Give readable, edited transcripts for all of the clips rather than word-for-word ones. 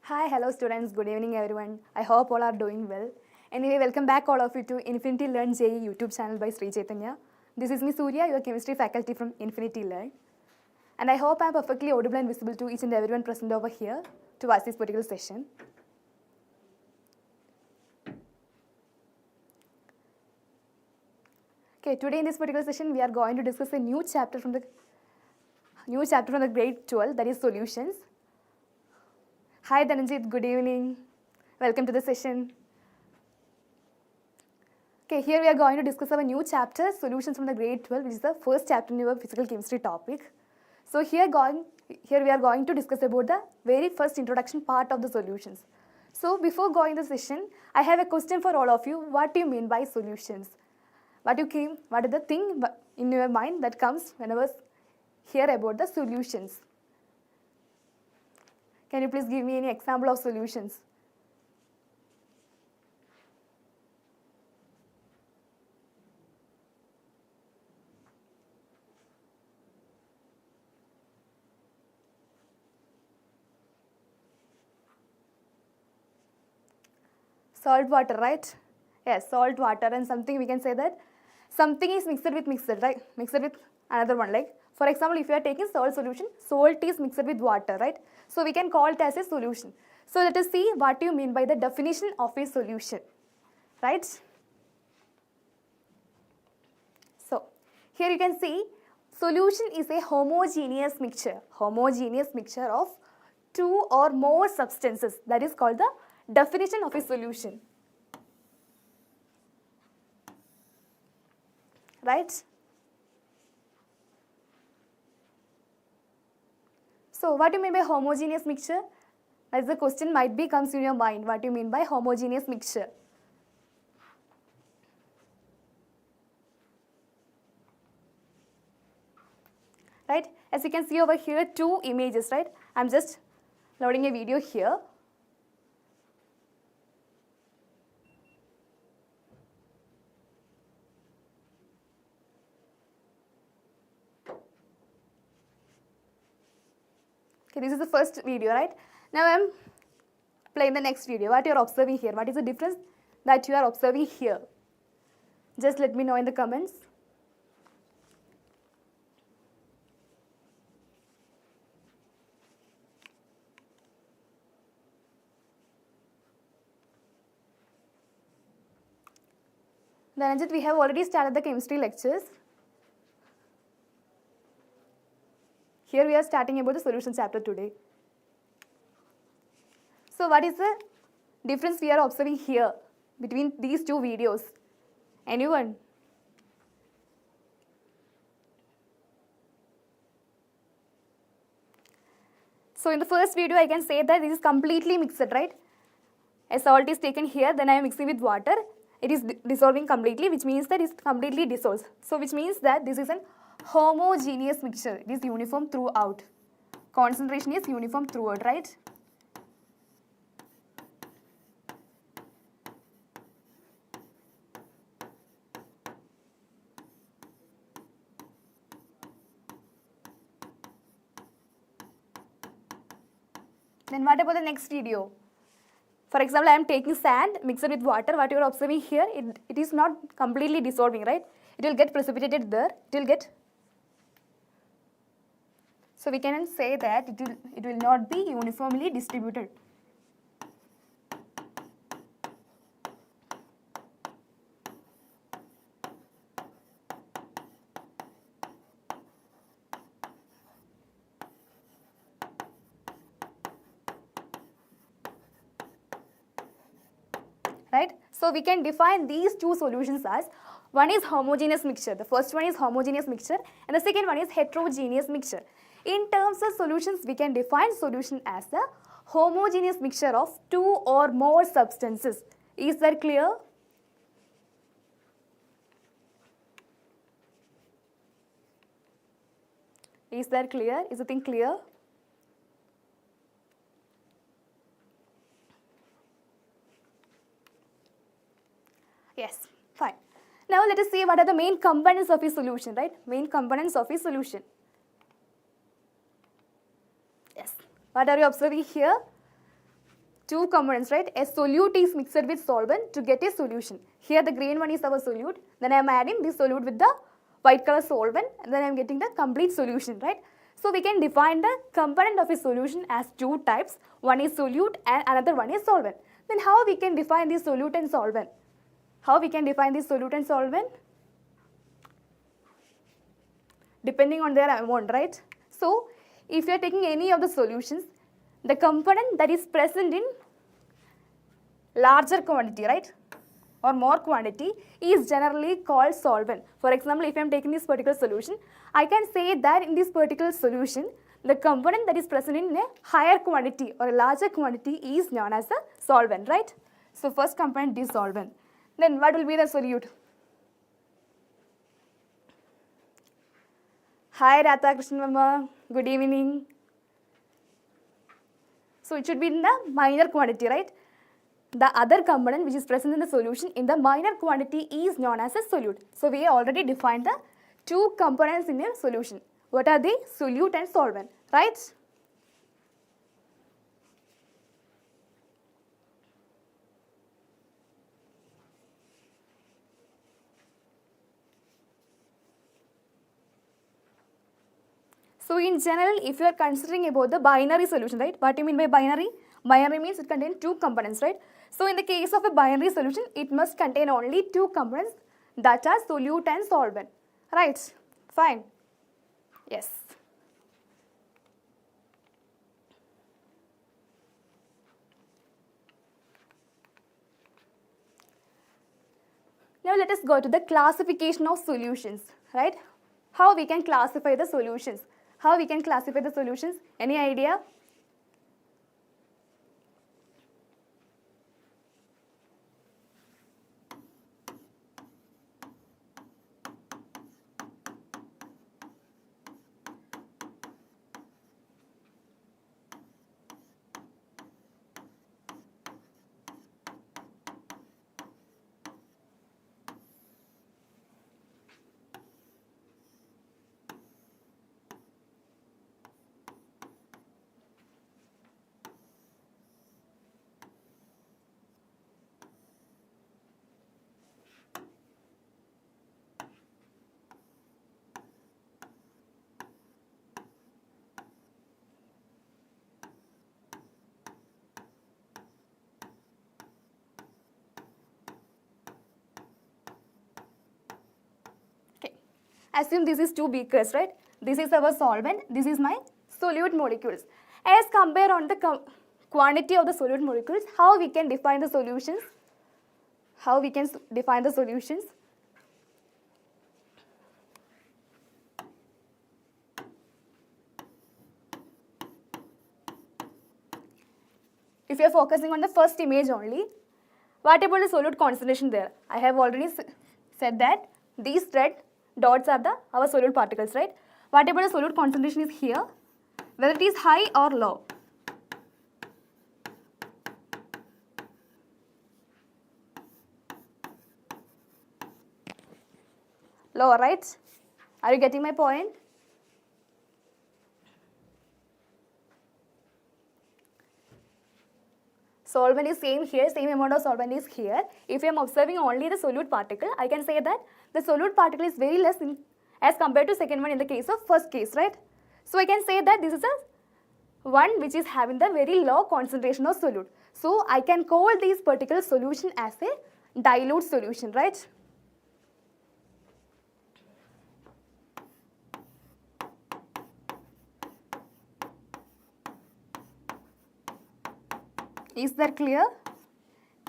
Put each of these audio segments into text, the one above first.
Hi, hello students, good evening everyone. I hope all are doing well. Anyway, welcome back all of you to Infinity Learn JEE YouTube channel by Sri Chaitanya. This is me Surya, your chemistry faculty from Infinity Learn. And I hope I am perfectly audible and visible to each and everyone present over here to watch this particular session. Okay, today in this particular session we are going to discuss a new chapter from the grade 12, that is solutions. Hi Dhananjit, good evening. Welcome to the session. Okay, here we are going to discuss our new chapter, solutions from the grade 12, which is the first chapter in your physical chemistry topic. So here we are going to discuss about the very first introduction part of the solutions. So before going the session, I have a question for all of you. What do you mean by solutions? What is the thing in your mind that comes whenever hear about the solutions? Can you please give me any example of solutions? Salt water, right? Yes, salt water, and something we can say that something is mixed with mixed, right? Mixed with another one. Like for example, if you are taking salt solution, salt is mixed with water, right? So we can call it as a solution. So let us see what you mean by the definition of a solution, right? So here you can see solution is a homogeneous mixture of two or more substances. That is called the definition of a solution, right? So what do you mean by homogeneous mixture? As the question might be comes in your mind, what do you mean by homogeneous mixture? Right? As you can see over here, two images, right? I'm just loading a video here. Okay, this is the first video, right? Now I'm playing the next video. What you are observing here? What is the difference that you are observing here? Just let me know in the comments. Dhananjit, we have already started the chemistry lectures. Here we are starting about the solution chapter today. So what is the difference we are observing here between these two videos? Anyone? So in the first video I can say that this is completely mixed, right? A salt is taken here, then I am mixing with water. It is dissolving completely, which means that it completely dissolves. So which means that this is an homogeneous mixture. It is uniform throughout. Concentration is uniform throughout, right? Then what about the next video? For example, I am taking sand mixed with water. What you are observing here, it is not completely dissolving, right? It will get precipitated there. It will get. So we can say that it will not be uniformly distributed. Right? So we can define these two solutions as one is homogeneous mixture. The first one is homogeneous mixture and the second one is heterogeneous mixture. In terms of solutions, we can define solution as the homogeneous mixture of two or more substances. Is that clear? Is that clear? Is the thing clear? Yes, fine. Now let us see what are the main components of a solution, right? Main components of a solution. Yes. What are you observing here? two components, right? A solute is mixed with solvent to get a solution. Here the green one is our solute. Then I am adding this solute with the white color solvent, and then I am getting the complete solution, right? So we can define the component of a solution as two types. One is solute and another one is solvent. Then how we can define this solute and solvent? How we can define this solute and solvent? Depending on their amount, right? So if you are taking any of the solutions, the component that is present in larger quantity, right, or more quantity is generally called solvent. For example, if I am taking this particular solution, I can say that in this particular solution, the component that is present in a higher quantity or a larger quantity is known as the solvent, right? So first component is solvent. Then what will be the solute? Hi Ratha Krishnan Mama, good evening. So it should be in the minor quantity, right? The other component which is present in the solution in the minor quantity is known as a solute. So we already defined the two components in a solution. What are they? Solute and solvent, right? So in general, if you are considering about the binary solution, right? What do you mean by binary? Binary means it contains two components, right? So in the case of a binary solution, it must contain only two components, that are solute and solvent, right? Fine. Yes. Now let us go to the classification of solutions, right? How we can classify the solutions? How we can classify the solutions? Any idea? Assume this is two beakers, right? This is our solvent, this is my solute molecules. As compare on the quantity of the solute molecules, how we can define the solutions? How we can define the solutions? If you are focusing on the first image only, what about the solute concentration there? I have already said that these red dots are our solute particles, right? What about the solute concentration is here, whether it is high or low. Low, right? Are you getting my point? Solvent is same here, same amount of solvent is here. If I am observing only the solute particle, I can say that the solute particle is very less as compared to second one in the case of first case, right? So I can say that this is a one which is having the very low concentration of solute. So I can call this particular solution as a dilute solution, right? Is that clear?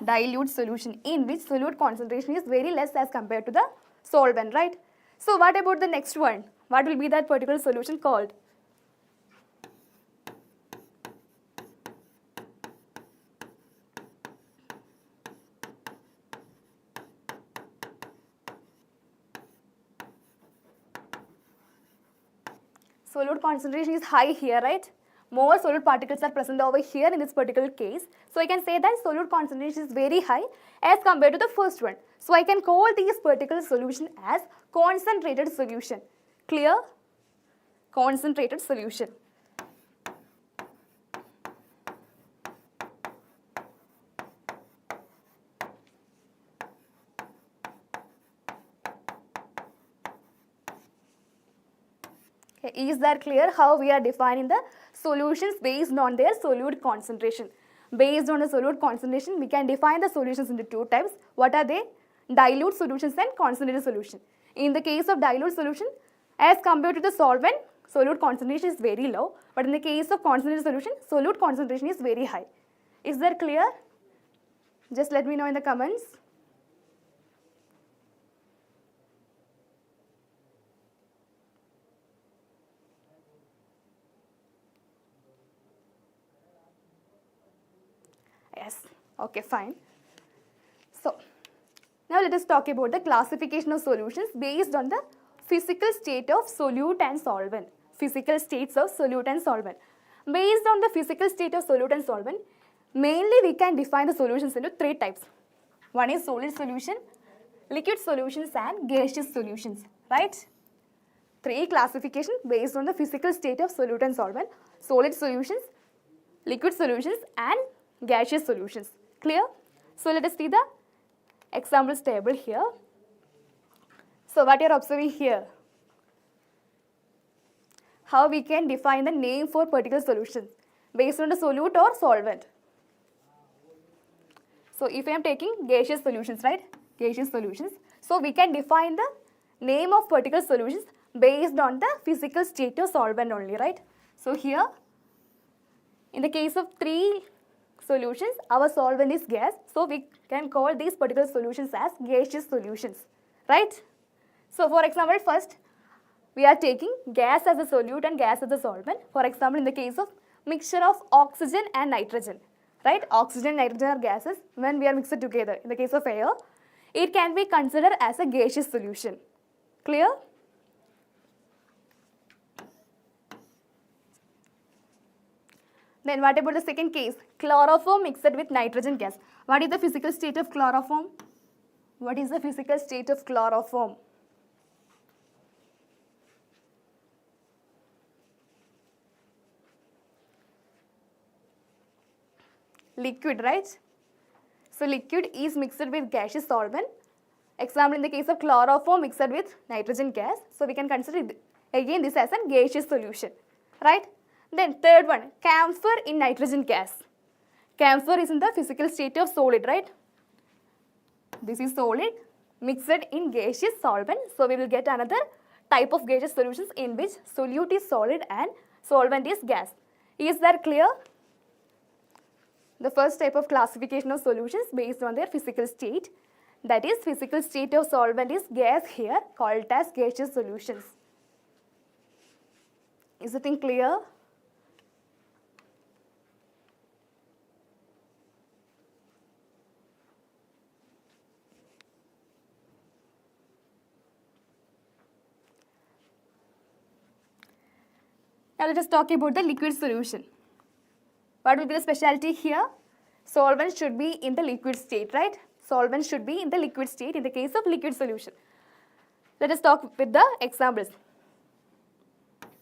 Dilute solution in which solute concentration is very less as compared to the solvent, right? So what about the next one? What will be that particular solution called? Solute concentration is high here, right? More solute particles are present over here in this particular case. So I can say that solute concentration is very high as compared to the first one. So I can call this particular solution as concentrated solution. Clear? Concentrated solution. Is that clear how we are defining the solutions based on their solute concentration? Based on the solute concentration, we can define the solutions into two types. What are they? Dilute solutions and concentrated solution. In the case of dilute solution, as compared to the solvent, solute concentration is very low. But in the case of concentrated solution, solute concentration is very high. Is that clear? Just let me know in the comments. Yes, okay, fine. So, now let us talk about the classification of solutions based on the physical state of solute and solvent. Physical states of solute and solvent. Based on the physical state of solute and solvent, mainly we can define the solutions into three types. One is solid solution, liquid solutions and gaseous solutions, right? Three classifications based on the physical state of solute and solvent, solid solutions, liquid solutions and gaseous solutions. Clear? So let us see the examples table here. So what you are observing here? How we can define the name for particular solution based on the solute or solvent. So if I am taking gaseous solutions, right? Gaseous solutions. So we can define the name of particular solutions based on the physical state of solvent only, right? So here, in the case of three solutions, our solvent is gas. So we can call these particular solutions as gaseous solutions, right? So for example, first we are taking gas as a solute and gas as a solvent. For example, in the case of mixture of oxygen and nitrogen, right? Oxygen and nitrogen are gases when we are mixed together. In the case of air, it can be considered as a gaseous solution. Clear? Then what about the second case? Chloroform mixed with nitrogen gas. What is the physical state of chloroform? What is the physical state of chloroform? Liquid, right? So liquid is mixed with gaseous solvent. Example, in the case of chloroform mixed with nitrogen gas. So we can consider again this as a gaseous solution, right? Then third one, camphor in nitrogen gas. Camphor is in the physical state of solid, right? This is solid mixed in gaseous solvent. So we will get another type of gaseous solutions in which solute is solid and solvent is gas. Is that clear? The first type of classification of solutions based on their physical state, that is physical state of solvent is gas here, called as gaseous solutions. Is the thing clear? Now let us talk about the liquid solution. What will be the specialty here? Solvent should be in the liquid state, right? Solvent should be in the liquid state in the case of liquid solution. Let us talk with the examples.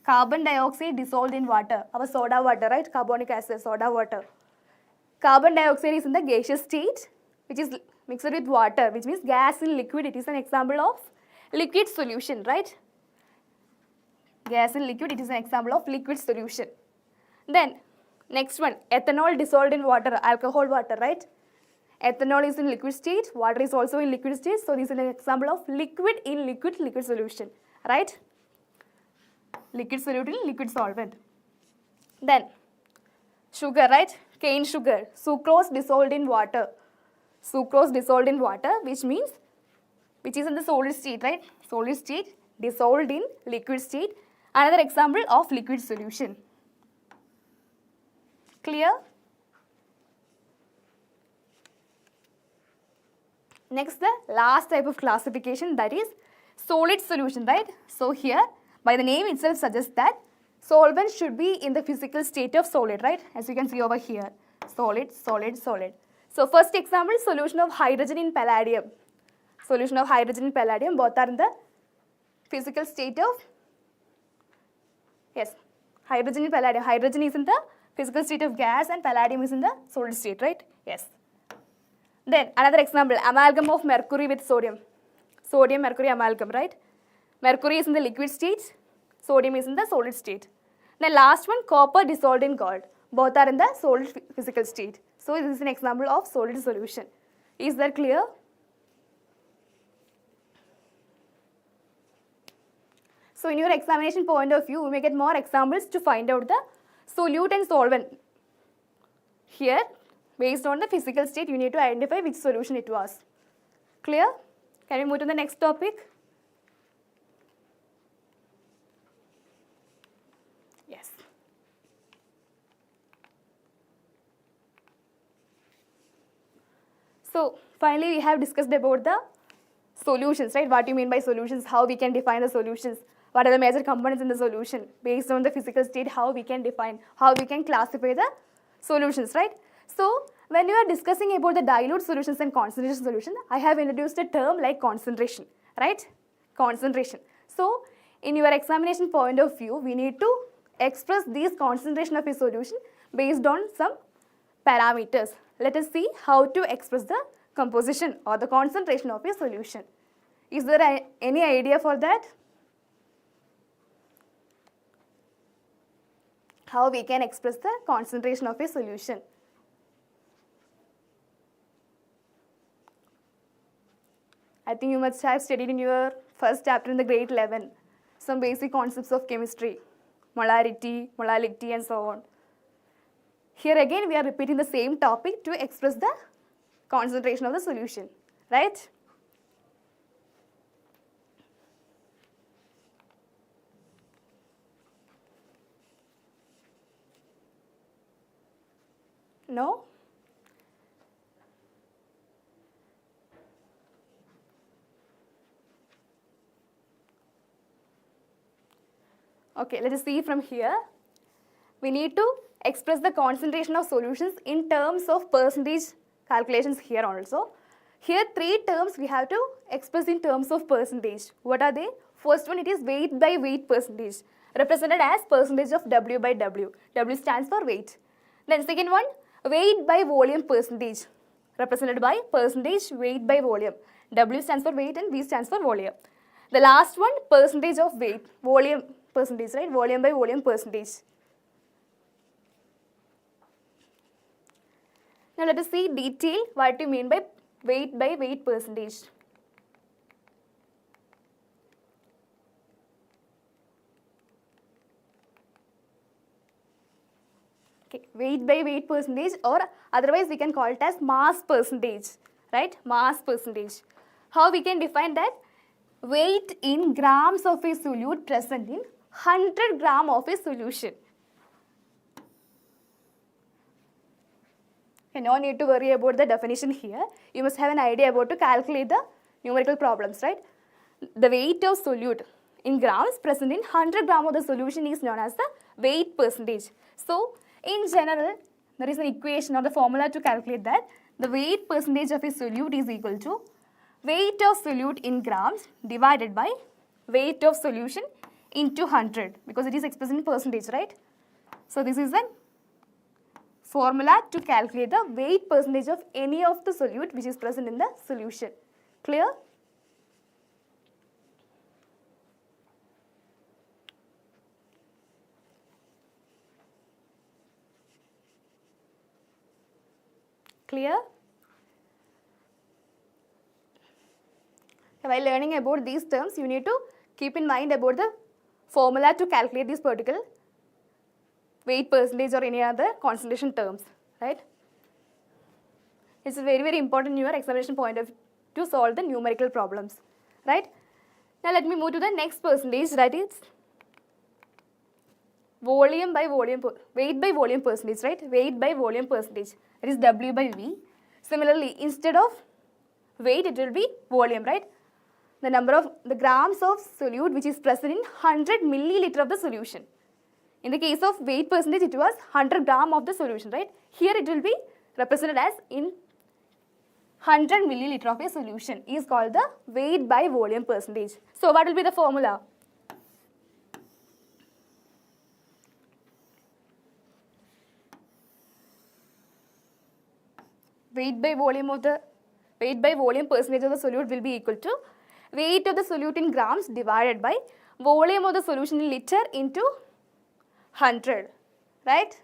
Carbon dioxide dissolved in water, our soda water, right? Carbonic acid, soda water. Carbon dioxide is in the gaseous state, which is mixed with water, which means gas in liquid. It is an example of liquid solution, right? Gas in liquid, it is an example of liquid solution. Then, next one, ethanol dissolved in water, alcohol water, right? Ethanol is in liquid state, water is also in liquid state. So, this is an example of liquid in liquid solution, right? Liquid solute in liquid solvent. Then, sugar, right? Cane sugar, sucrose dissolved in water. Sucrose dissolved in water, which is in the solid state, right? Solid state dissolved in liquid state. Another example of liquid solution. Clear? Next, the last type of classification, that is solid solution, right? So here, by the name itself suggests that solvent should be in the physical state of solid, right? As you can see over here, solid, solid, solid. So first example, solution of hydrogen in palladium. Solution of hydrogen in palladium, both are in the physical state of, yes, hydrogen in palladium. Hydrogen is in the physical state of gas and palladium is in the solid state, right? Yes. Then another example, amalgam of mercury with sodium. Sodium mercury amalgam, right? Mercury is in the liquid state, Sodium is in the solid state. The last one, copper dissolved in gold. Both are in the solid physical state. So this is an example of solid solution. Is that clear? So in your examination point of view, we may get more examples to find out the solute and solvent. Here, based on the physical state, you need to identify which solution it was. Clear? Can we move to the next topic? Yes. So finally, we have discussed about the solutions, right? What do you mean by solutions? How we can define the solutions? What are the major components in the solution? Based on the physical state, how we can define, how we can classify the solutions, right? So when you are discussing about the dilute solutions and concentration solution, I have introduced a term like concentration, right? Concentration. So in your examination point of view, we need to express these concentration of a solution based on some parameters. Let us see how to express the composition or the concentration of a solution. Is there any idea for that? How we can express the concentration of a solution? I think you must have studied in your first chapter in the grade 11 some basic concepts of chemistry, molarity, molality and so on. Here again we are repeating the same topic to express the concentration of the solution, right? No? Okay, let us see from here. We need to express the concentration of solutions in terms of percentage calculations here also. Here three terms we have to express in terms of percentage. What are they? First one, it is weight by weight percentage, represented as percentage of W by W. W stands for weight. Then second one, weight by volume percentage, represented by percentage weight by volume. W stands for weight and V stands for volume. The last one, percentage of weight, volume percentage, right? Volume by volume percentage. Now let us see detail what you mean by weight percentage. Okay, weight by weight percentage, or otherwise we can call it as mass percentage, right? Mass percentage. How we can define that? Weight in grams of a solute present in 100 gram of a solution. Okay, no need to worry about the definition here. You must have an idea about to calculate the numerical problems, right? The weight of solute in grams present in 100 gram of the solution is known as the weight percentage. So, in general, there is an equation or the formula to calculate that. The weight percentage of a solute is equal to weight of solute in grams divided by weight of solution into 100, because it is expressed in percentage, right? So this is a formula to calculate the weight percentage of any of the solute which is present in the solution. Clear? Clear? While learning about these terms, you need to keep in mind about the formula to calculate this particular weight percentage or any other concentration terms, right? It's very, very important in your examination point of view to solve the numerical problems, right? Now let me move to the next percentage, that is volume by volume, weight by volume percentage, right? Weight by volume percentage, that is W by V. Similarly, instead of weight, it will be volume, right? The number of the grams of solute which is present in 100 milliliter of the solution. In the case of weight percentage, it was 100 gram of the solution, right? Here it will be represented as in 100 milliliter of a solution is called the weight by volume percentage. So what will be the formula? Weight by volume percentage of the solute will be equal to weight of the solute in grams divided by volume of the solution in liter into 100, right?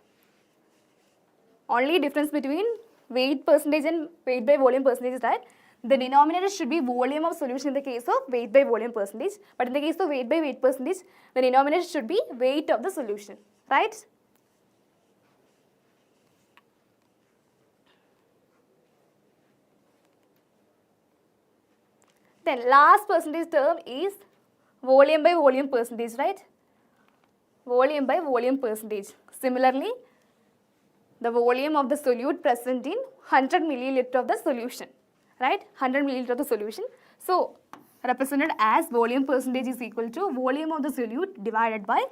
Only difference between weight percentage and weight by volume percentage is that the denominator should be volume of solution in the case of weight by volume percentage, but in the case of weight by weight percentage, the denominator should be weight of the solution, right? Then last percentage term is volume by volume percentage, right? Volume by volume percentage. Similarly, the volume of the solute present in 100 milliliter of the solution, right? 100 milliliter of the solution. So, represented as volume percentage is equal to volume of the solute divided by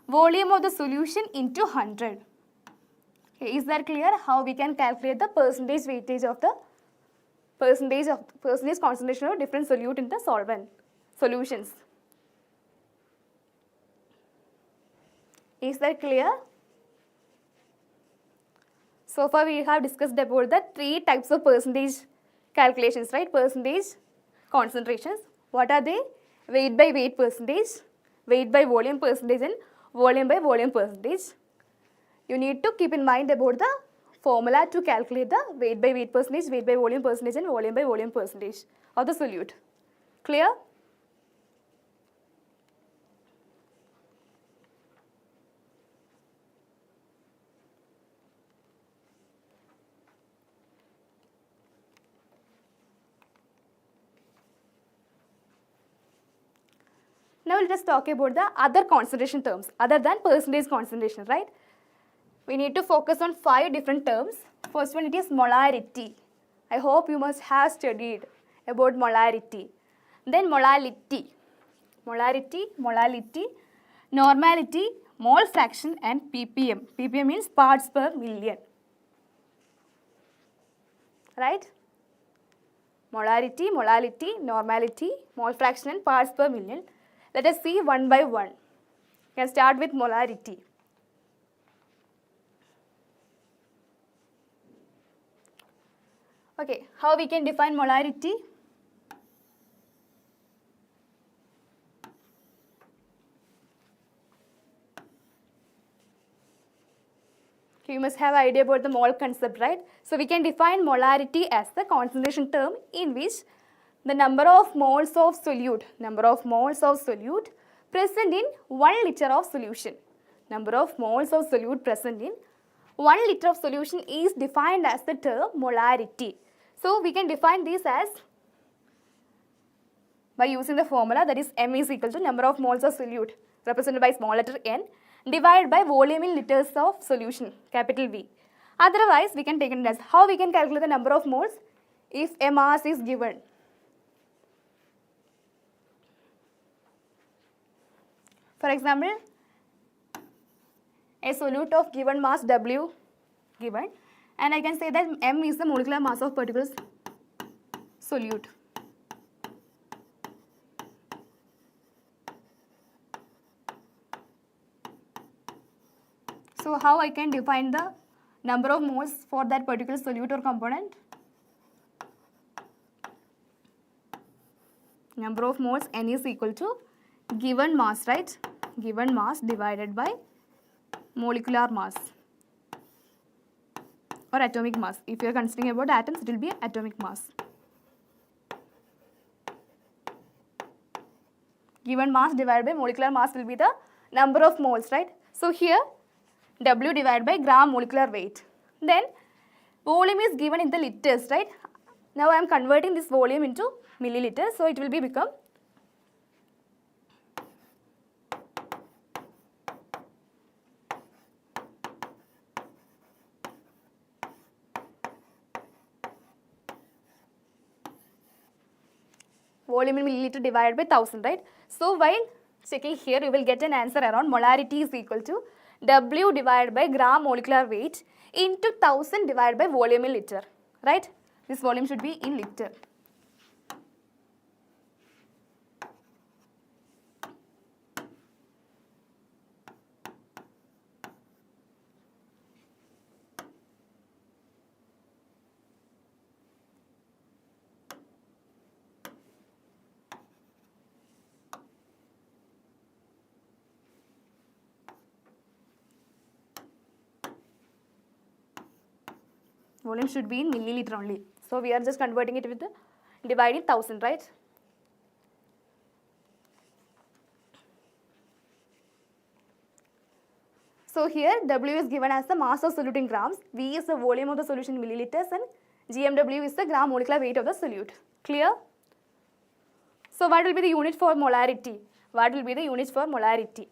volume of the solution into 100. Okay, is that clear? How we can calculate the percentage weightage of the percentage concentration of different solute in the solvent solutions. Is that clear? So far we have discussed about the 3 types of percentage calculations, right? Percentage concentrations. What are they? Weight by weight percentage, weight by volume percentage, and volume by volume percentage. You need to keep in mind about the formula to calculate the weight by weight percentage, weight by volume percentage, and volume by volume percentage of the solute. Clear? Now let us talk about the other concentration terms other than percentage concentration, right? We need to focus on 5 different terms. First one, it is molarity. I hope you must have studied about molarity. Then molality, normality, mole fraction, and ppm. ppm means parts per million, right? Molarity, normality, mole fraction, and parts per million. Let us see one by one. We can start with molarity. Okay, how we can define molarity? Okay, you must have an idea about the mole concept, right? So we can define molarity as the concentration term in which the number of moles of solute present in 1 liter of solution. Number of moles of solute present in 1 liter of solution is defined as the term molarity. So we can define this as by using the formula, that is M is equal to number of moles of solute represented by small letter n divided by volume in liters of solution, capital V. Otherwise, we can take it as how we can calculate the number of moles if a mass is given. For example, a solute of given mass W given, and I can say that M is the molecular mass of particular solute. So how I can define the number of moles for that particular solute or component? Number of moles N is equal to given mass, right? Given mass divided by molecular mass or atomic mass. If you are considering about atoms, it will be atomic mass. Given mass divided by molecular mass will be the number of moles, right? So here W divided by gram molecular weight. Then volume is given in the liters, right? Now I am converting this volume into milliliters, so it will become volume in milliliter divided by 1000, right? So while checking here, you will get an answer around molarity is equal to W divided by gram molecular weight into 1000 divided by volume in liter, right? This volume should be in liter. Volume should be in milliliter only. So we are just converting it with the dividing 1000, right? So here W is given as the mass of solute in grams, V is the volume of the solution in milliliters, and GMW is the gram molecular weight of the solute. Clear? So what will be the unit for molarity? What will be the units for molarity?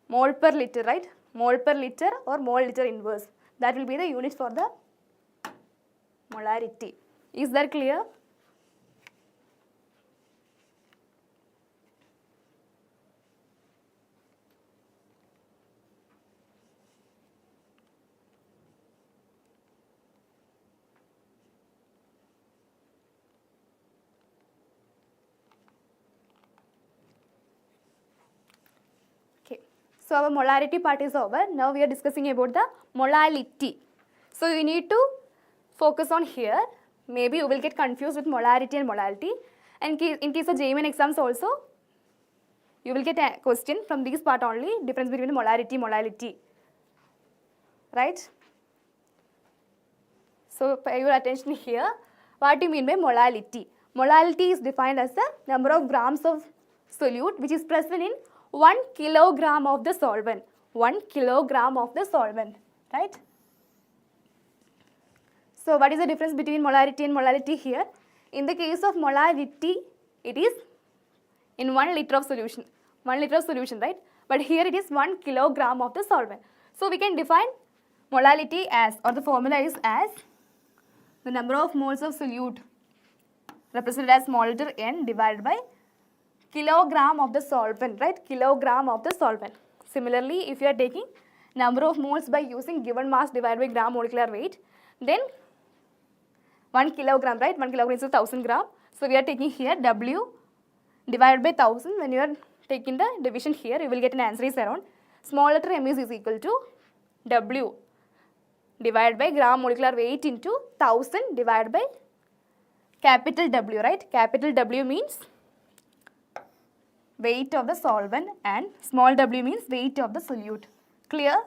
Mole per liter, right? Mole per liter or mole liter inverse. That will be the unit for the molarity. Is that clear? Okay. So our molarity part is over. Now we are discussing about the molality. So you need to focus on here. Maybe you will get confused with molarity and molality. And in case of JEE Main exams also, you will get a question from this part only, difference between molarity, molality. Right? So pay your attention here. What do you mean by molality? Molality is defined as the number of grams of solute which is present in 1 kilogram of the solvent. 1 kilogram of the solvent. Right? So what is the difference between molarity and molality here? In the case of molarity, it is in 1 liter of solution. 1 liter of solution, right? But here it is 1 kilogram of the solvent. So we can define molality as, or the formula is as, the number of moles of solute represented as small letter n divided by kilogram of the solvent, right? Kilogram of the solvent. Similarly, if you are taking number of moles by using given mass divided by gram molecular weight, then 1 kilogram, right? 1 kilogram is 1000 gram. So we are taking here W divided by 1000. When you are taking the division here, you will get an answer is around small letter m is equal to W divided by gram molecular weight into 1000 divided by capital W, right? Capital W means weight of the solvent and small w means weight of the solute. Clear?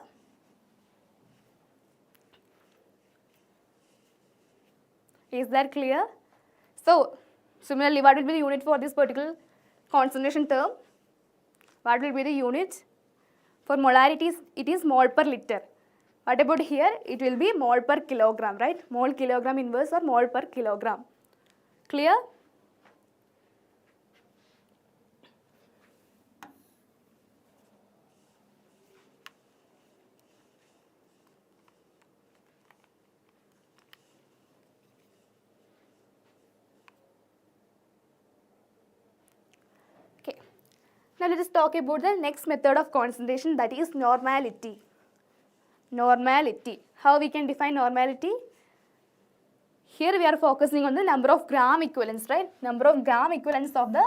Is that clear? So, similarly, what will be the unit for this particular concentration term? What will be the unit? For molarity, it is mole per liter. What about here? It will be mole per kilogram, right? Mole kilogram inverse or mole per kilogram. Clear? Okay. Now let us talk about the next method of concentration, that is normality. Normality. How we can define normality? Here we are focusing on the number of gram equivalents, right? Number of gram equivalents of the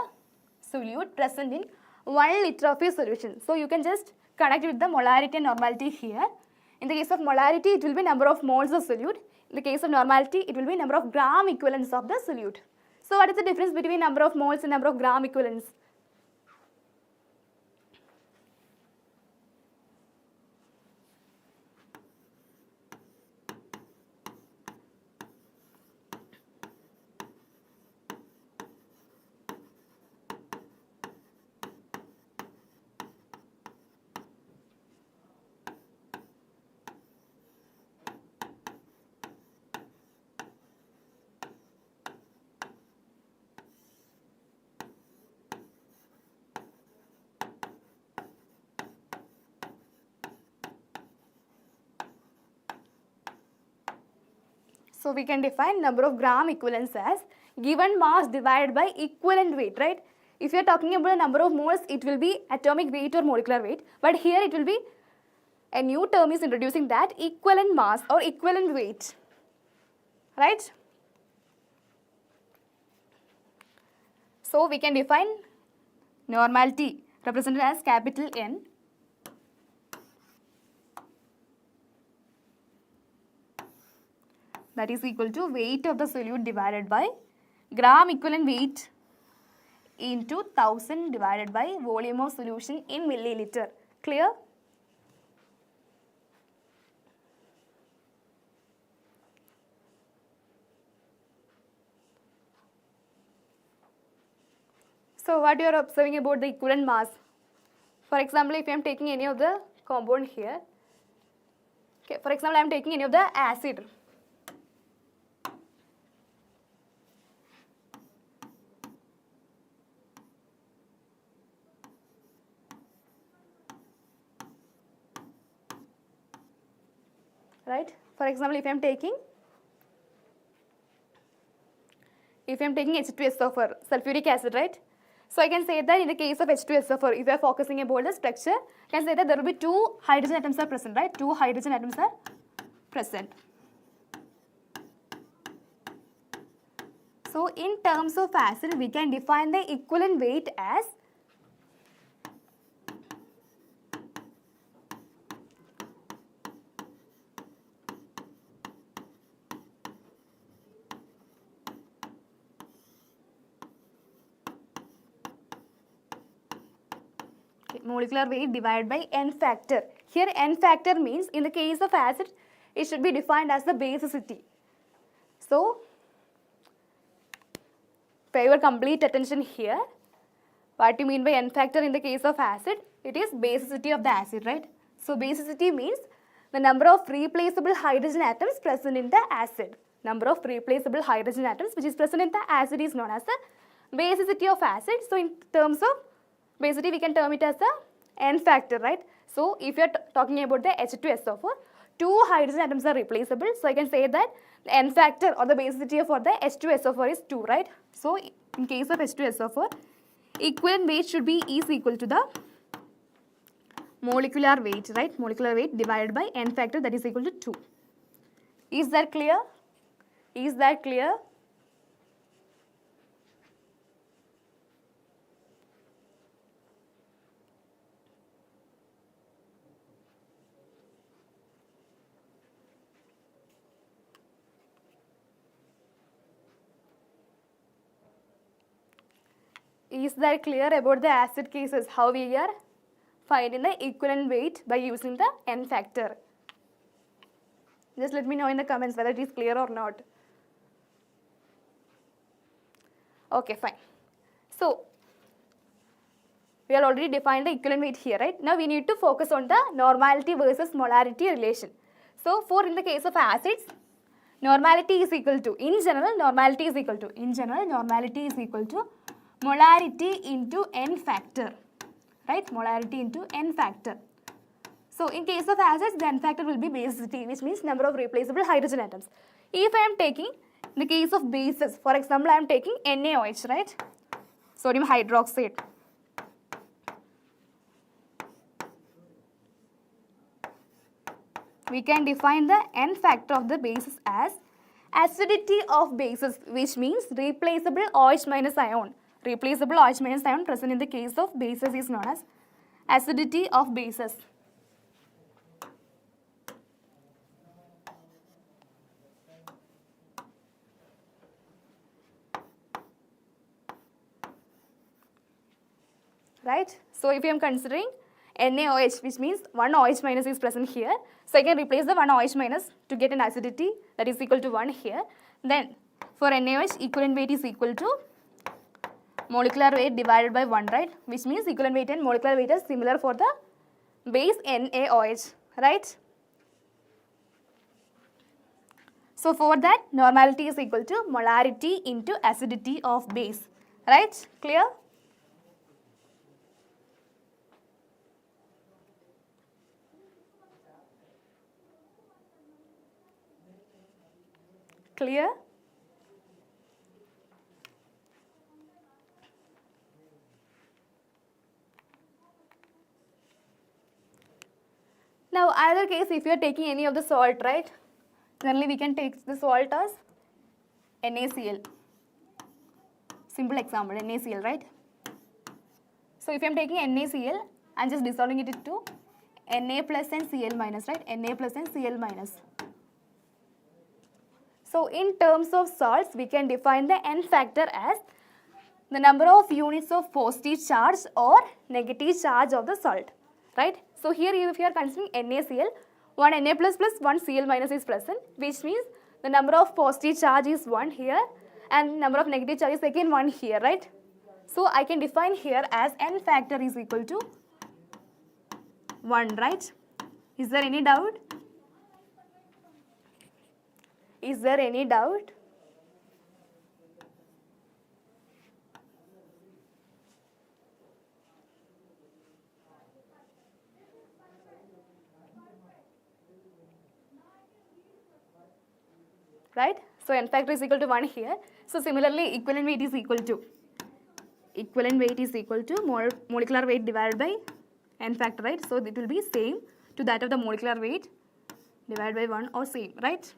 solute present in 1 liter of a solution. So you can just connect with the molarity and normality here. In the case of molarity, it will be number of moles of solute. In the case of normality, it will be number of gram equivalents of the solute. So what is the difference between number of moles and number of gram equivalents? So we can define number of gram equivalents as given mass divided by equivalent weight, right? If you are talking about the number of moles, it will be atomic weight or molecular weight. But here it will be, a new term is introducing that, equivalent mass or equivalent weight, right? So we can define normality represented as capital N. That is equal to weight of the solute divided by gram equivalent weight into 1000 divided by volume of solution in milliliter. Clear? So what you are observing about the equivalent mass? For example, if I am taking any of the compound here, okay, for example, I am taking any of the acid. Right? For example, if I am taking H2SO4, sulfuric acid, right? So I can say that in the case of H2SO4, if you are focusing about the structure, I can say that there will be 2 hydrogen atoms are present, right? 2 hydrogen atoms are present. So in terms of acid, we can define the equivalent weight as molecular weight divided by n factor. Here n factor means in the case of acid, it should be defined as the basicity. So pay your complete attention here. What do you mean by n factor in the case of acid? It is basicity of the acid, right? So basicity means the number of replaceable hydrogen atoms present in the acid. Number of replaceable hydrogen atoms which is present in the acid is known as the basicity of acid. So in terms of basicity, we can term it as the n factor, right? So if you are talking about the H2SO4, 2 hydrogen atoms are replaceable. So I can say that the n factor or the basicity for the H2SO4 is 2, right? So in case of H2SO4, equivalent weight should be is equal to the molecular weight, right? Molecular weight divided by n factor, that is equal to 2. Is that clear? Is that clear? Is that clear about the acid cases, how we are finding the equivalent weight by using the n factor? Just let me know in the comments whether it is clear or not. Okay, fine. So we are already defined the equivalent weight here, right? Now we need to focus on the normality versus molarity relation. So for in the case of acids, normality is equal to, in general, normality is equal to molarity into n factor, right? Molarity into n factor. So in case of acids, the n factor will be basicity, which means number of replaceable hydrogen atoms. If I am taking in the case of bases, for example, I am taking NaOH, right? Sodium hydroxide. We can define the n factor of the bases as acidity of bases, which means replaceable OH minus ion. Replaceable OH minus ion present in the case of bases is known as acidity of bases. Right? So if I am considering NaOH, which means one OH minus is present here, so I can replace the one OH minus to get an acidity that is equal to 1 here. Then for NaOH, equivalent weight is equal to molecular weight divided by 1, right? Which means equivalent weight and molecular weight is similar for the base NaOH, right? So for that, normality is equal to molarity into acidity of base, right? Clear? Clear? Now another case, if you are taking any of the salt, right? Generally we can take the salt as NaCl. Simple example, NaCl, right? So if I am taking NaCl, I am just dissolving it into Na plus and Cl minus, right? Na plus and Cl minus. So in terms of salts, we can define the n factor as the number of units of positive charge or negative charge of the salt, right? So here if you are considering NaCl, one Na plus plus one Cl minus is present, which means the number of positive charge is 1 here and number of negative charge is again 1 here, right? So I can define here as n factor is equal to 1, right? Is there any doubt? Is there any doubt? Right? So n factor is equal to 1 here. So similarly, equivalent weight is equal to molecular weight divided by n factor, right? So it will be same to that of the molecular weight divided by 1 or same, right?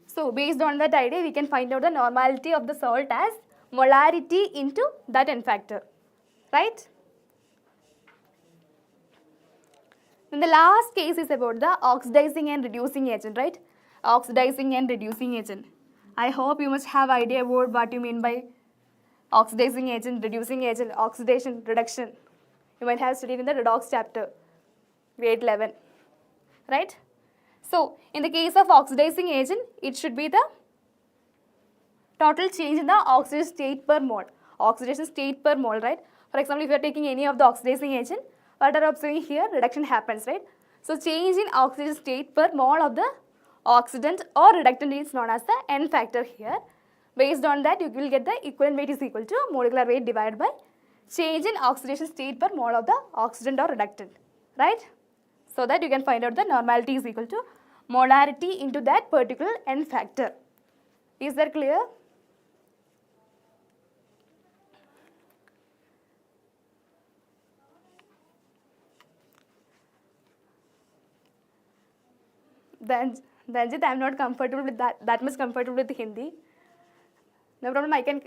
So based on that idea, we can find out the normality of the salt as molarity into that n factor, right? Then the last case is about the oxidizing and reducing agent, right? Oxidizing and reducing agent. I hope you must have idea about what you mean by oxidizing agent, reducing agent, oxidation, reduction. You might have studied in the redox chapter, grade 11, right? So, in the case of oxidizing agent, it should be the total change in the oxidation state per mole. Oxidation state per mole, right? For example, if you are taking any of the oxidizing agent, what are observing here? Reduction happens, right? So, change in oxidation state per mole of the oxidant or reductant is known as the n factor here. Based on that, you will get the equivalent weight is equal to molecular weight divided by change in oxidation state per mole of the oxidant or reductant, right? So that you can find out the normality is equal to molarity into that particular n factor. Is that clear? Danjit, I am not comfortable with that much comfortable with Hindi. No problem, I can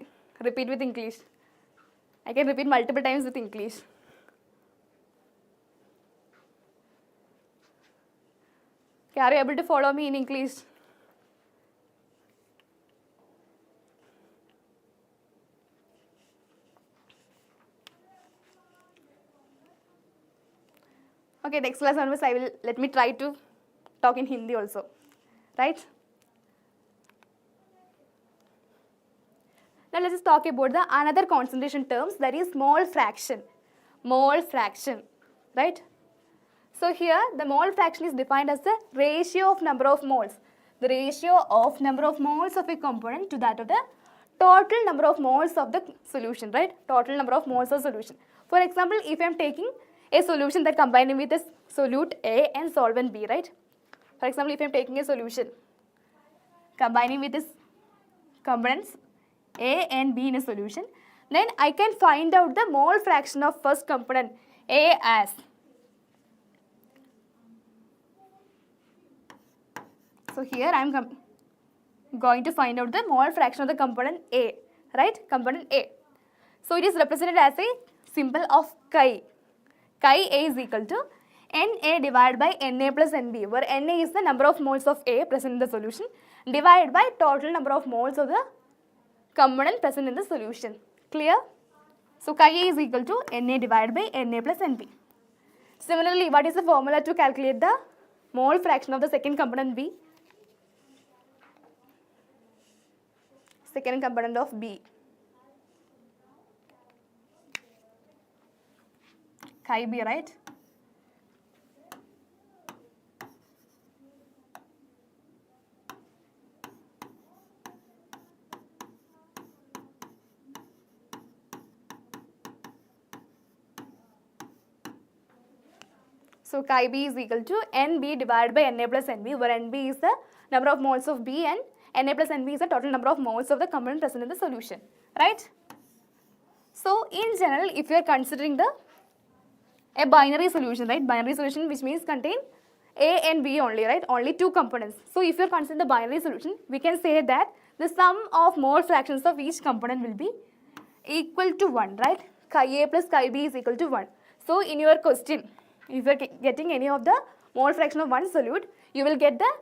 repeat with English. I can repeat multiple times with English. Okay, are you able to follow me in English? Okay, next class onwards let me try to talk in Hindi also, right? Now let us talk about the another concentration terms, that is mole fraction, right? So here the mole fraction is defined as the ratio of number of moles, the ratio of number of moles of a component to that of the total number of moles of the solution, right? Total number of moles of solution. For example, if I am taking a solution that combining with a solute A and solvent B, right? For example, if I am taking a solution combining with this components A and B in a solution, then I can find out the mole fraction of first component A as so here I am going to find out the mole fraction of the component A, right? Component A. So it is represented as a symbol of chi. Chi A is equal to Na divided by Na plus Nb, where Na is the number of moles of A present in the solution divided by total number of moles of the component present in the solution. Clear? So chi A is equal to Na divided by Na plus Nb. Similarly, what is the formula to calculate the mole fraction of the second component B? Second component of B. Chi B, right? So chi B is equal to Nb divided by Na plus Nb, where Nb is the number of moles of B and Na plus Nb is the total number of moles of the component present in the solution, right? So in general, if you are considering a binary solution, right? Binary solution, which means contain A and B only, right? Only two components. So if you are considering the binary solution, we can say that the sum of mole fractions of each component will be equal to 1, right? Chi A plus chi B is equal to 1. So in your question, if you are getting any of the mole fraction of one solute, you will get the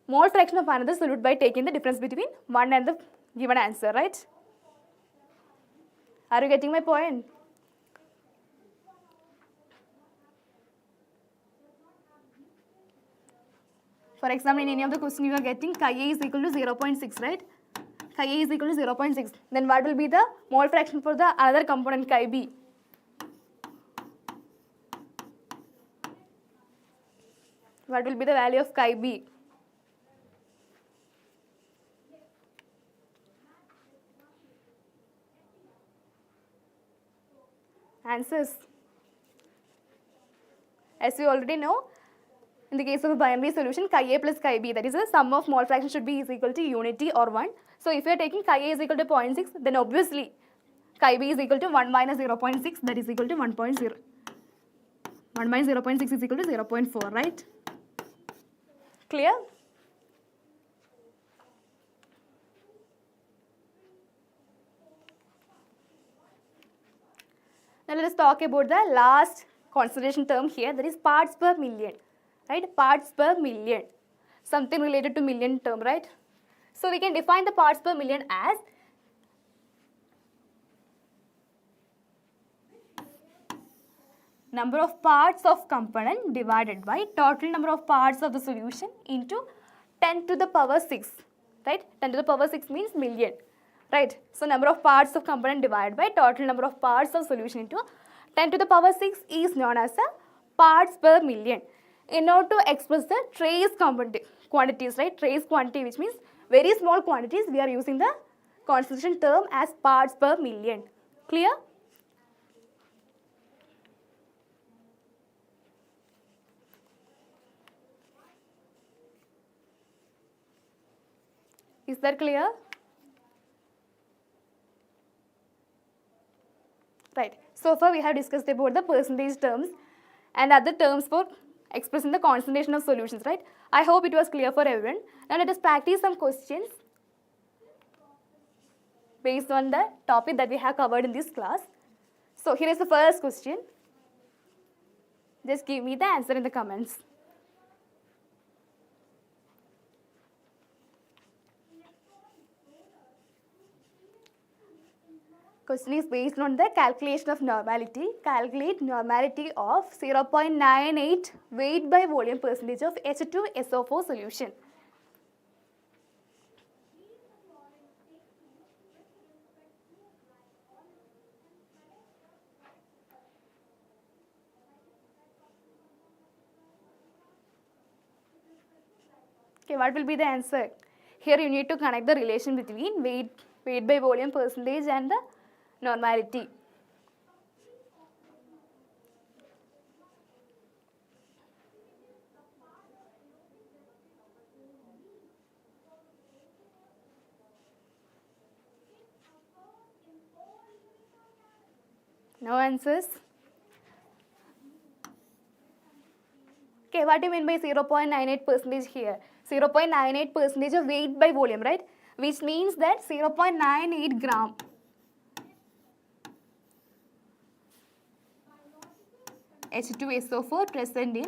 mole fraction of another solute by taking the difference between 1 and the given answer, right? Are you getting my point? For example, in any of the question you are getting chi A is equal to 0.6, right? Chi A is equal to 0.6. Then what will be the mole fraction for the other component Chi B? What will be the value of Chi B? Answers. As you already know, in the case of a binary solution, Chi A plus Chi B, that is the sum of mole fraction should be is equal to unity or 1. So if you are taking Chi A is equal to 0.6, then obviously Chi B is equal to 1 minus 0.6, that is equal to 1.0. 1 minus 0.6 is equal to 0.4, right? Clear? Now let us talk about the last concentration term here, that is parts per million, right? Parts per million, something related to million term, right? So we can define the parts per million as number of parts of component divided by total number of parts of the solution into 10 to the power 6, right? 10 to the power 6 means million, right? So number of parts of component divided by total number of parts of solution into 10 to the power 6 is known as a parts per million. In order to express the trace quantities, right? Trace quantity, which means very small quantities, we are using the concentration term as parts per million. Clear? Is that clear? Right. So far we have discussed about the percentage terms and other terms for expressing the concentration of solutions, right? I hope it was clear for everyone. Now let us practice some questions based on the topic that we have covered in this class. So here is the first question. Just give me the answer in the comments. Question is based on the calculation of normality. Calculate normality of 0.98 weight by volume percentage of H2SO4 solution. Okay, what will be the answer? Here you need to connect the relation between weight by volume percentage and the normality. No answers? Okay, what do you mean by 0.98% here? 0.98% of weight by volume, right? Which means that 0.98 gram H2SO4 present in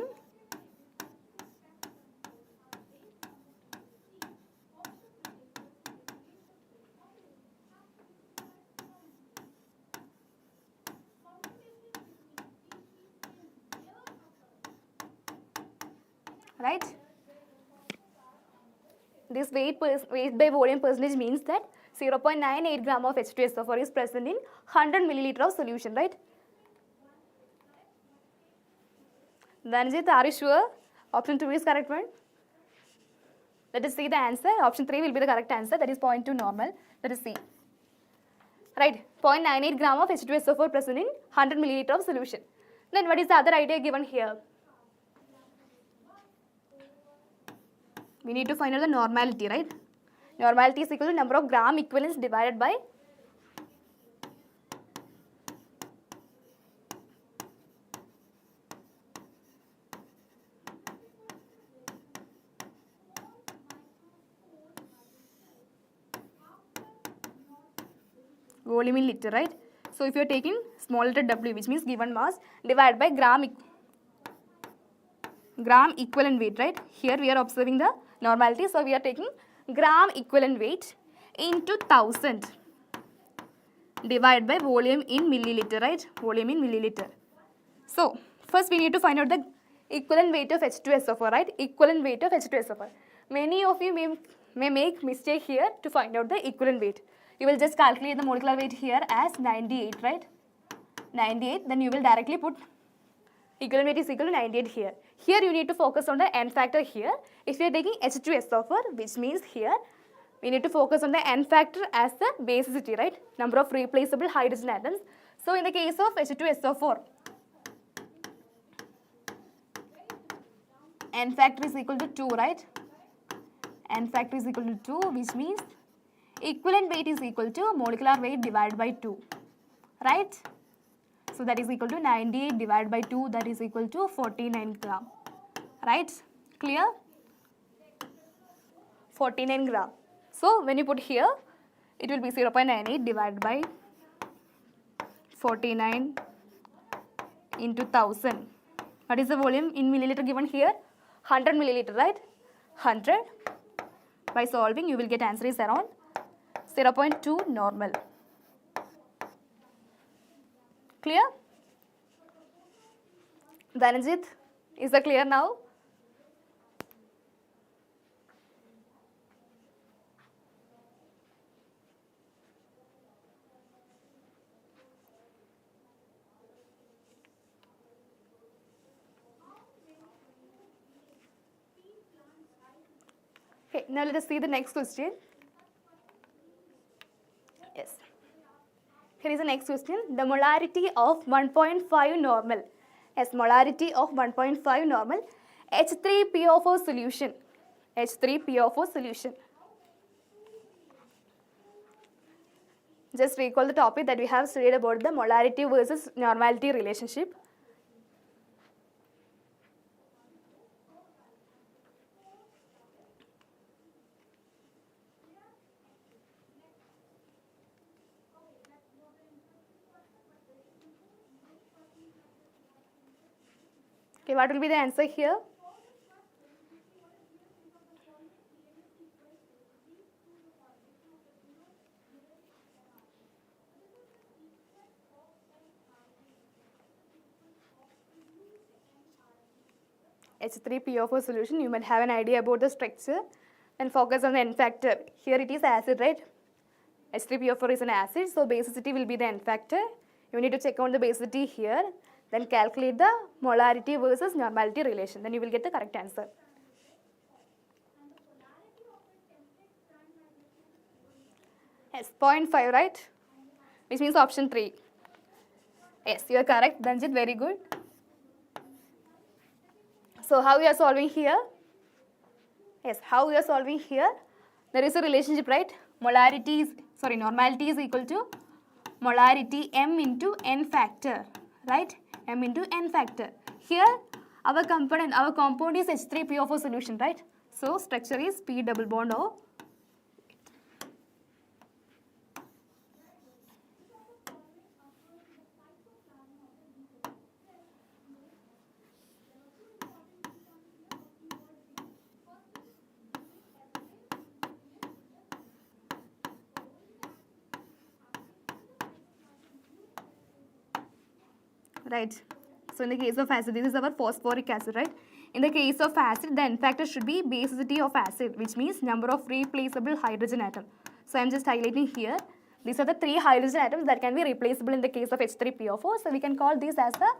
right? This weight by volume percentage means that 0.98 gram of H2SO4 is present in 100 milliliter of solution, right? Dhanjit, are you sure? Option 2 is correct one. Let us see the answer. Option 3 will be the correct answer. That is 0.2 normal. That is C. Right. 0.98 gram of H2SO4 present in 100 milliliter of solution. Then what is the other idea given here? We need to find out the normality, right? Normality is equal to number of gram equivalents divided by volume in liter, right? So if you are taking small letter W, which means given mass, divided by gram equivalent weight, right? Here we are observing the normality, so we are taking gram equivalent weight into 1000 divided by volume in milliliter, right? Volume in milliliter. So first we need to find out the equivalent weight of H2SO4, right? Equivalent weight of H2SO4. Many of you may make mistake here to find out the equivalent weight. You will just calculate the molecular weight here as 98, right? 98, then you will directly put equivalent weight is equal to 98 here. Here you need to focus on the n factor here. If you are taking H2SO4, which means here we need to focus on the n factor as the basicity, right? Number of replaceable hydrogen atoms. So in the case of H2SO4, n factor is equal to 2, right? N factor is equal to 2, which means equivalent weight is equal to molecular weight divided by 2, right? So that is equal to 98 divided by 2, that is equal to 49 gram, right? Clear? 49 gram. So when you put here, it will be 0.98 divided by 49 into 1000. What is the volume in milliliter given here? 100 milliliter, right? 100. By solving, you will get answer is around 0.2 normal. Clear? Dhananjit, is that clear now? Okay, now let us see the next question. Yes. Here is the next question. The molarity of 1.5 normal. Yes, molarity of 1.5 normal H3PO4 solution. H3PO4 solution. Just recall the topic that we have studied about the molarity versus normality relationship. Okay, what will be the answer here? H3PO4 solution, you might have an idea about the structure and focus on the n factor. Here it is acid, right? H3PO4 is an acid, so basicity will be the n factor. You need to check out the basicity here, then calculate the molarity versus normality relation. Then you will get the correct answer. Yes, 0.5, right? Which means option 3. Yes, you are correct, Dhananjit, very good. So how we are solving here? Yes, how we are solving here? There is a relationship, right? Normality is equal to molarity m into n factor, right? M into n factor. Here, our compound is H3PO4 solution, right? So structure is P double bond O. Right. So in the case of acid, this is our phosphoric acid, right? In the case of acid, the n factor should be basicity of acid, which means number of replaceable hydrogen atom. So I am just highlighting here. These are the 3 hydrogen atoms that can be replaceable in the case of H3PO4. So we can call this as the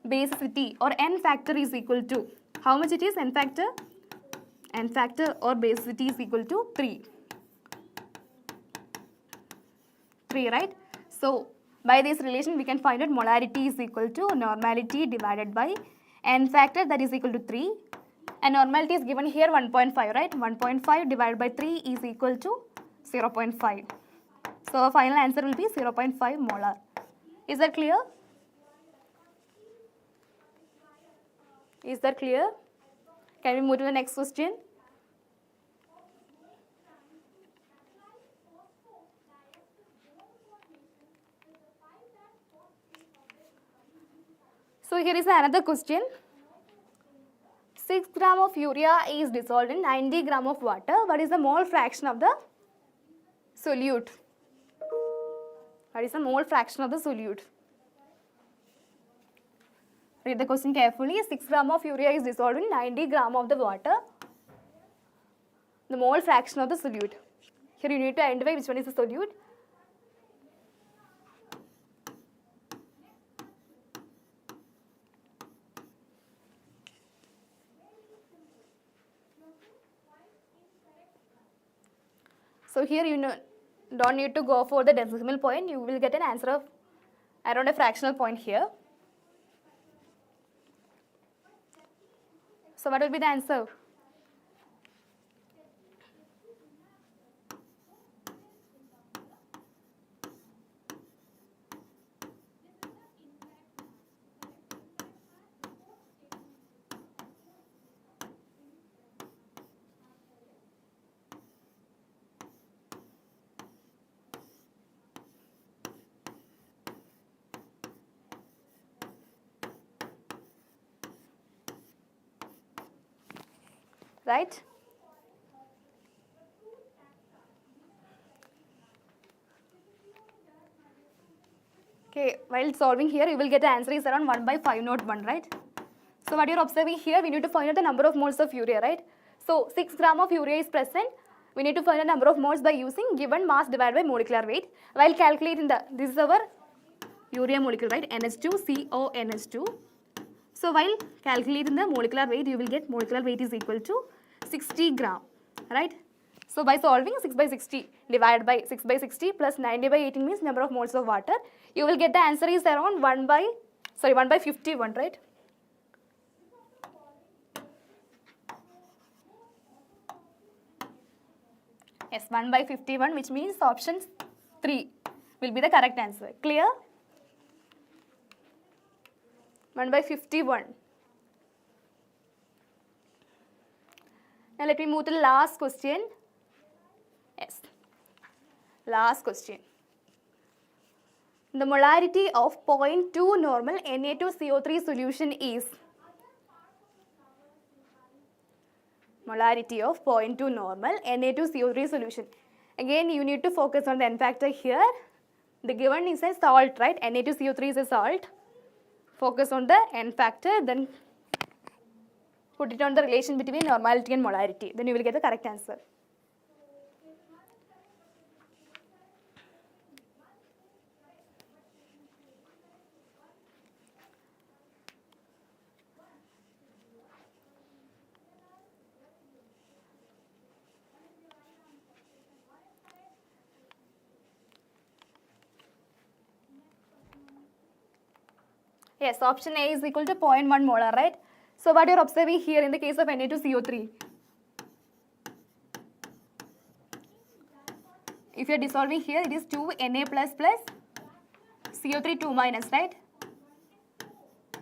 basicity, or n factor is equal to, how much it is n factor? N factor or basicity is equal to 3. 3, right? So by this relation, we can find out molarity is equal to normality divided by n factor, that is equal to 3. And normality is given here 1.5, right? 1.5 divided by 3 is equal to 0.5. So our final answer will be 0.5 molar. Is that clear? Is that clear? Can we move to the next question? So here is another question. 6 gram of urea is dissolved in 90 gram of water. What is the mole fraction of the solute? What is the mole fraction of the solute? Read the question carefully. 6 gram of urea is dissolved in 90 gram of the water. the mole fraction of the solute. Here you need to identify which one is the solute. So here you don't need to go for the decimal point. You will get an answer of around a fractional point here. So what will be the answer? Right? Okay, while solving here, you will get the answer is around 1 by 501, right? So what you're observing here, we need to find out the number of moles of urea, right? So 6 gram of urea is present. We need to find the number of moles by using given mass divided by molecular weight. While calculating this is our urea molecule, right? NH2CONH2. So while calculating the molecular weight, you will get molecular weight is equal to 60 gram, right? So by solving 6 by 60 divided by 6 by 60 plus 90 by 18 means number of moles of water. You will get the answer is around 1 by 51, right? Yes, 1 by 51, which means option 3 will be the correct answer. Clear? 1 by 51. Now let me move to the last question. Yes, last question. The molarity of 0.2 normal Na2CO3 solution is? Molarity of 0.2 normal Na2CO3 solution. Again, you need to focus on the n factor here. The given is a salt, right? Na2CO3 is a salt. Focus on the n factor, then put it on the relation between normality and molarity. Then you will get the correct answer. Yes, option A is equal to 0.1 molar, right? So what you are observing here in the case of Na2CO3, if you are dissolving here, it is 2 Na plus plus CO3 2 minus, right?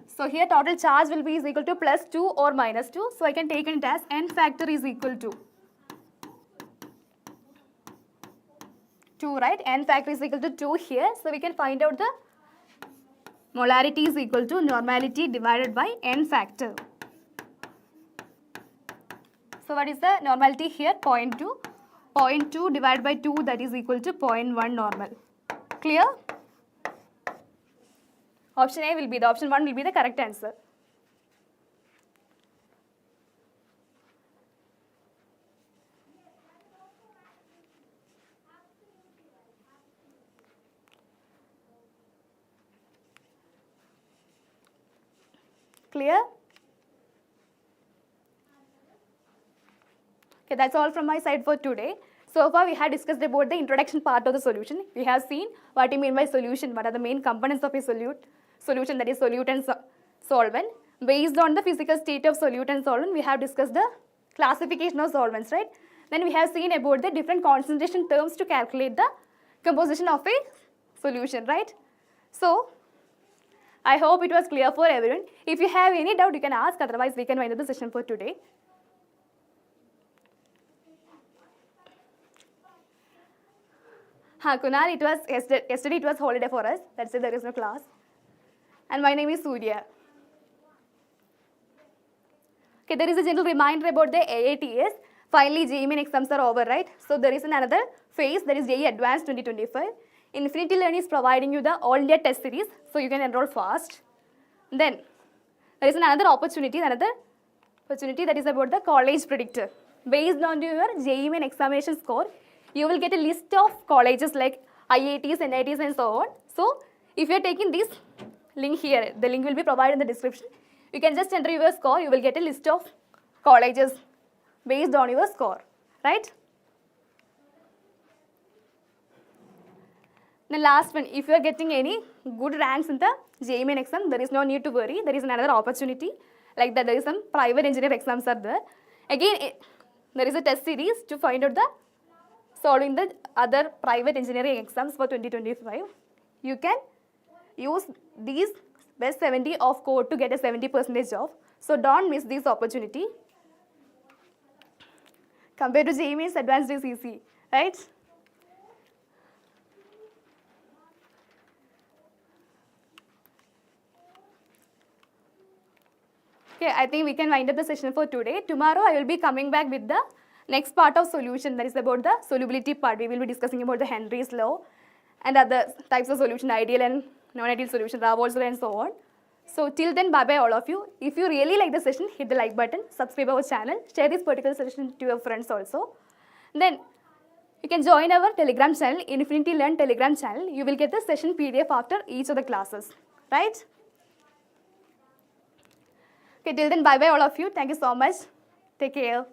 So here total charge will be is equal to plus 2 or minus 2. So I can take it as n factor is equal to 2, right? N factor is equal to 2 here. So we can find out the molarity is equal to normality divided by n factor. So what is the normality here? 0.2. 0.2 divided by 2, that is equal to 0.1 normal. Clear? Option A will be the option 1 will be the correct answer. Clear? Okay, that's all from my side for today. So far we have discussed about the introduction part of the solution. We have seen what you mean by solution, what are the main components of a solution, that is solute and solvent. Based on the physical state of solute and solvent, we have discussed the classification of solvents, right? Then we have seen about the different concentration terms to calculate the composition of a solution, right? So I hope it was clear for everyone. If you have any doubt, you can ask, otherwise we can wind up the session for today. Kunal, it was yesterday it was holiday for us. That's it, there is no class. And my name is Surya. Okay, there is a gentle reminder about the AATS. Finally, JEE Main exams are over, right? So there is another phase, that is JEE Advanced 2025. Infinity Learn is providing you the All India Test Series, so you can enroll fast. Then there is another opportunity that is about the College Predictor. based on your JEE Main examination score, you will get a list of colleges like IITs, NITs and so on. So if you are taking this link here, the link will be provided in the description. You can just enter your score, you will get a list of colleges based on your score, right? The last one, if you are getting any good ranks in the JEE Main exam, there is no need to worry. There is another opportunity, like that there is some private engineer exams are there. Again, there is a test series to find out the solving the other private engineering exams for 2025. You can use these best 70 of code to get a 70% off. So don't miss this opportunity. Compared to JEE Main's advanced is easy, right? Okay, I think we can wind up the session for today. Tomorrow I will be coming back with the next part of solution, that is about the solubility part. We will be discussing about the Henry's law and other types of solution, ideal and non-ideal solution, Ravol's and so on. So till then, bye-bye all of you. If you really like the session, hit the like button, subscribe our channel, share this particular session to your friends also. Then you can join our Telegram channel, Infinity Learn Telegram channel. You will get the session PDF after each of the classes, right? Okay, till then, bye-bye all of you. Thank you so much. Take care.